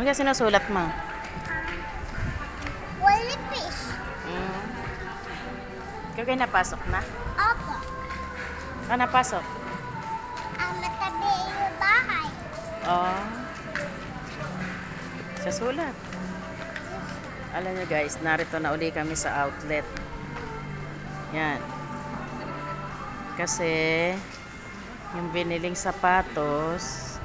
Ano kaya sinusulat mo? Wally fish. Ikaw kayo napasok na? Opo. Ikaw napasok? Ang matabi yung bahay. Oo. Sa sulat. Alam nyo guys, narito na uli kami sa outlet. Yan. Kasi, yung biniling sapatos,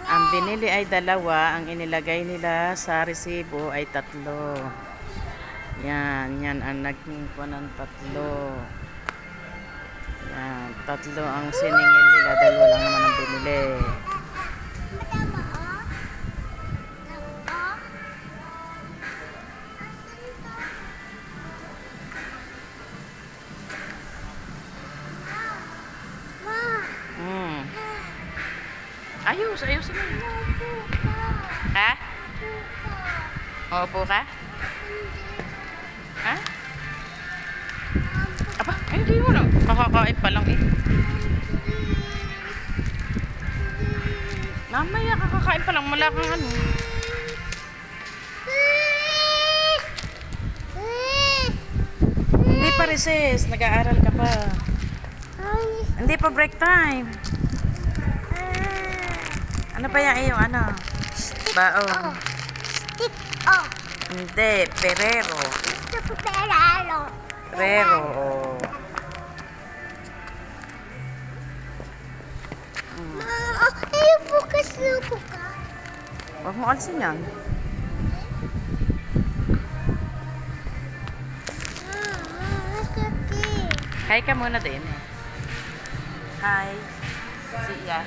ang binili ay 2, ang inilagay nila sa resibo ay 3. Yan, yan ang naging ko ng 3. Yan, 3 ang siningil nila, 2 lang naman ang binili. Matama oh. Ayusin mo. Ha? Opo ka? Ha? Aba, ay hindi mo lang. Kakakain pa lang eh. Mamaya kakakain pa lang. Wala kang ano. Hindi pa recess. Nag-aaral ka pa. Hindi pa break time. Ano pa yan yung ano? Baon. Stick oh. Hindi, Ferrero. Gusto ko Ferrero. Ferrero. Mama, ayaw bukas lupo ka. Huwag mo alisin yan. Hi ka muna din. Hi. See ya.